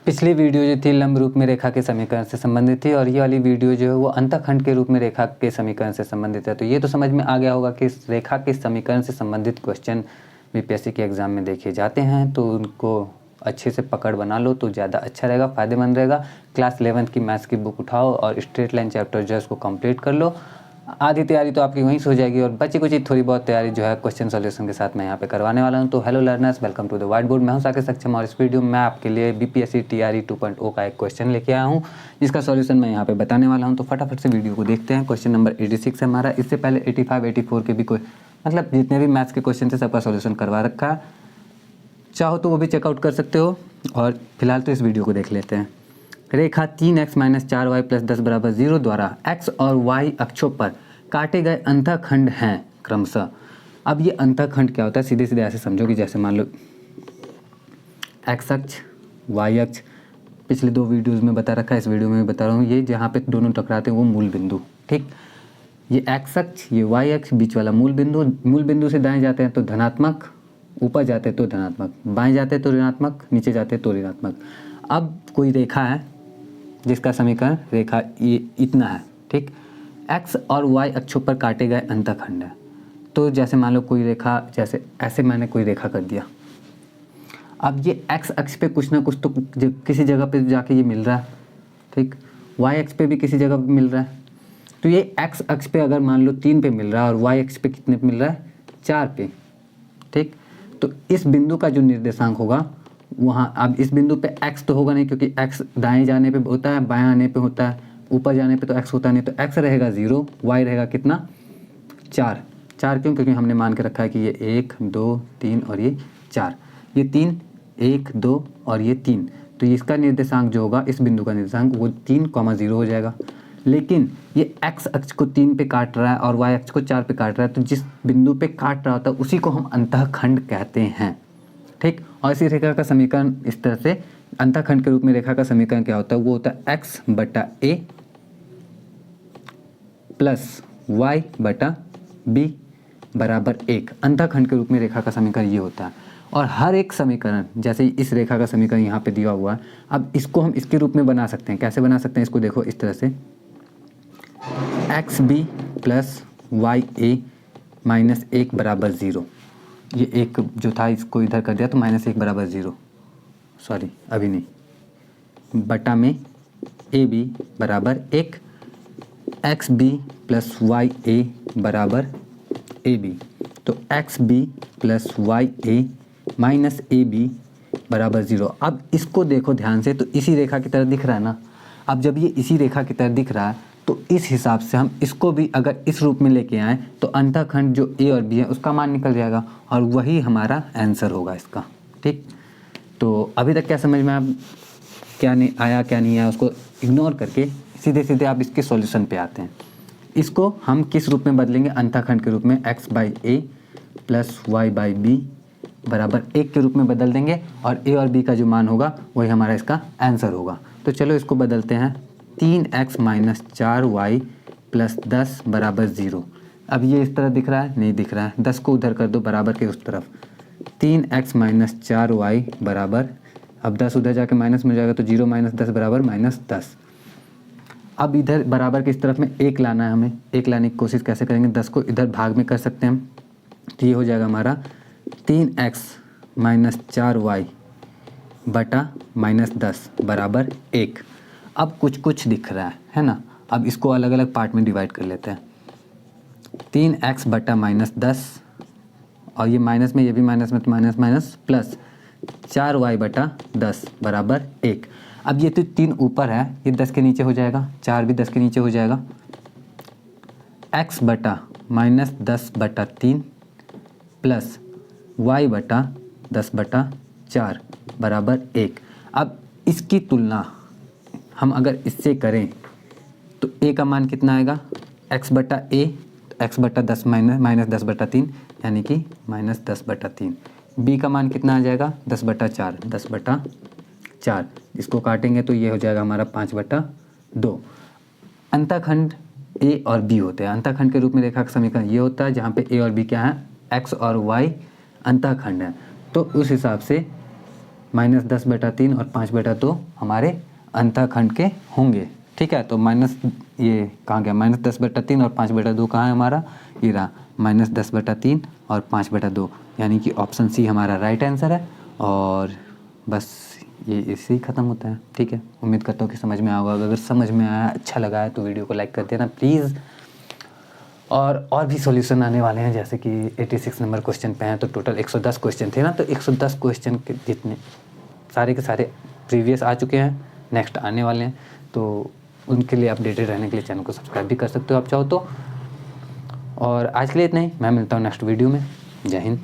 पिछली वीडियो जो थी लंब रूप में रेखा के समीकरण से संबंधित थी और ये वाली वीडियो जो है वो अंतःखंड के रूप में रेखा के समीकरण से संबंधित है। तो ये तो समझ में आ गया होगा कि रेखा के समीकरण से संबंधित क्वेश्चन बीपीएससी के एग्ज़ाम में देखे जाते हैं, तो उनको अच्छे से पकड़ बना लो तो ज़्यादा अच्छा रहेगा, फ़ायदेमंद रहेगा। क्लास 11th की मैथ्स की बुक उठाओ और स्ट्रेट लाइन चैप्टर जो है उसको कंप्लीट कर लो। आधी तैयारी तो आपकी वहीं से हो जाएगी और बची कुछ थोड़ी बहुत तैयारी जो है क्वेश्चन सॉल्यूशन के साथ मैं यहाँ पे करवाने वाला हूँ। तो hello learners, welcome to the white board. मैं हूँ साकेत सक्षम और इस वीडियो में मैं आपके लिए बीपीएससी टीआरई 2.0 का एक क्वेश्चन लेके आया हूँ, जिसका सॉल्यूशन मैं यहाँ पे बताने वाला हूँ। तो फटाफट से वीडियो को देखते हैं। क्वेश्चन नंबर 86 है हमारा। इससे पहले 85, 84 के भी कोई मतलब जितने भी मैथ्स के क्वेश्चन थे सबका सॉल्यूशन करवा रखा है, चाहो तो वो भी चेकआउट कर सकते हो। और फिलहाल तो इस वीडियो को देख लेते हैं। रेखा 3x - 4y + 10 = 0 द्वारा x और y अक्षों पर काटे गए अंतःखंड हैं क्रमशः। अब ये अंतःखंड क्या होता है, सीधे सीधे ऐसे समझो कि जैसे मान लो x अक्ष y अक्ष, पिछले 2 वीडियोस में बता रखा है, इस वीडियो में भी बता रहा हूँ। ये जहाँ पे दोनों टकराते हैं वो मूल बिंदु, ठीक। ये x अक्ष, ये y अक्ष, बीच वाला मूल बिंदु। मूल बिंदु से दाएं जाते हैं तो धनात्मक, ऊपर जाते हैं तो धनात्मक, बाएं जाते हैं तो ऋणात्मक, नीचे जाते हैं तो ऋणात्मक। अब कोई रेखा है जिसका समीकरण रेखा ये इतना है, ठीक। x और y अक्षों पर काटे गए अंतःखंड है। तो जैसे मान लो कोई रेखा, जैसे ऐसे मैंने कोई रेखा कर दिया। अब ये x अक्ष पे कुछ ना कुछ तो किसी जगह पे जाके ये मिल रहा है, ठीक। y अक्ष पे भी किसी जगह पे मिल रहा है। तो ये x अक्ष पे अगर मान लो 3 पे मिल रहा है और y अक्ष पे कितने पे मिल रहा है, 4 पे, ठीक। तो इस बिंदु का जो निर्देशांक होगा वहाँ, अब इस बिंदु पे x तो होगा नहीं क्योंकि x दाएं जाने पे होता है, बाएं आने पे होता है, ऊपर जाने पे तो x होता नहीं। तो x रहेगा 0, y रहेगा कितना, 4। 4 क्यों, क्योंकि हमने मान के रखा है कि ये 1, 2, 3 और ये 4। ये 3, 1, 2 और ये 3। तो इसका निर्देशांक जो होगा, इस बिंदु का निर्देशांक वो 3,0 हो जाएगा। लेकिन ये x अक्ष को 3 पे काट रहा है और y अक्ष को 4 पे काट रहा है, तो जिस बिंदु पे काट रहा होता है उसी को हम अंतःखंड कहते हैं, ठीक। और इसी रेखा का समीकरण इस तरह से, अंतःखंड के रूप में रेखा का समीकरण क्या होता है, वो होता है x/a + y/b = 1। अंतःखंड के रूप में रेखा का समीकरण ये होता है। और हर एक समीकरण, जैसे इस रेखा का समीकरण यहाँ पे दिया हुआ है, अब इसको हम इसके रूप में बना सकते हैं। कैसे बना सकते हैं इसको, देखो इस तरह से, xb + ya - 1 = 0। ये एक जो था इसको इधर कर दिया तो -1 = 0, सॉरी अभी नहीं, बटा में ab = 1, xb + ya = ab। तो xb + ya - ab = 0। अब इसको देखो ध्यान से, तो इसी रेखा की तरह दिख रहा है ना। अब जब ये इसी रेखा की तरह दिख रहा है तो इस हिसाब से हम इसको भी अगर इस रूप में लेके आएँ तो अंतःखंड जो a और b है उसका मान निकल जाएगा और वही हमारा आंसर होगा इसका, ठीक। तो अभी तक क्या समझ में आप क्या नहीं आया, क्या नहीं आया, उसको इग्नोर करके सीधे सीधे आप इसके सॉल्यूशन पे आते हैं। इसको हम किस रूप में बदलेंगे, अंतःखंड के रूप में x/a + y/b = 1 के रूप में बदल देंगे और a और b का जो मान होगा वही हमारा इसका आंसर होगा। तो चलो इसको बदलते हैं। 3x - 4y + 10 = 0। अब ये इस तरह दिख रहा है, नहीं दिख रहा है, 10 को उधर कर दो बराबर के उस तरफ। 3x - 4y बराबर, अब 10 उधर जाके माइनस में जाएगा तो 0 - 10 = -10। अब इधर बराबर के इस तरफ में 1 लाना है, हमें 1 लाने की कोशिश कैसे करेंगे, 10 को इधर भाग में कर सकते हैं हम। तो ये हो जाएगा हमारा 3x - 4y बटा -10 = 1। अब कुछ कुछ दिख रहा है ना। अब इसको अलग अलग पार्ट में डिवाइड कर लेते हैं। 3x बटा -10 और ये माइनस में, ये भी माइनस में, तो माइनस माइनस प्लस 4y बटा 10 = 1। अब ये तो 3 ऊपर है, ये 10 के नीचे हो जाएगा, 4 भी 10 के नीचे हो जाएगा। x बटा -10/3 प्लस y बटा 10/4 = 1। अब इसकी तुलना हम अगर इससे करें तो a का मान कितना आएगा, x/a, x/10 - -10/3 यानी कि -10/3। b का मान कितना आ जाएगा, 10/4, 10/4। इसको काटेंगे तो ये हो जाएगा हमारा 5/2। अंतःखंड a और b होते हैं। अंतःखंड के रूप में रेखा का समीकरण ये होता है जहाँ पे a और b क्या है, x और y अंतःखंड है। तो उस हिसाब से -10/3 और 5/2 हमारे अंतःखंड के होंगे। ठीक है, तो माइनस ये कहाँ गया, -10/3 और 5/2 कहाँ है हमारा, ये रहा -10/3 और 5/2, यानी कि ऑप्शन सी हमारा राइट आंसर है। और बस ये इससे ही ख़त्म होता है। ठीक है, उम्मीद करता हूँ कि समझ में आया होगा। अगर समझ में आया, अच्छा लगा है तो वीडियो को लाइक कर देना प्लीज़। और भी सॉल्यूशन आने वाले हैं, जैसे कि 86 नंबर क्वेश्चन पे हैं, तो टोटल 110 क्वेश्चन थे ना, तो 110 क्वेश्चन के जितने सारे के सारे प्रीवियस आ चुके हैं, नेक्स्ट आने वाले हैं, तो उनके लिए अपडेटेड रहने के लिए चैनल को सब्सक्राइब भी कर सकते हो आप चाहो तो। और आज के लिए इतना ही, मैं मिलता हूँ नेक्स्ट वीडियो में। जय हिंद।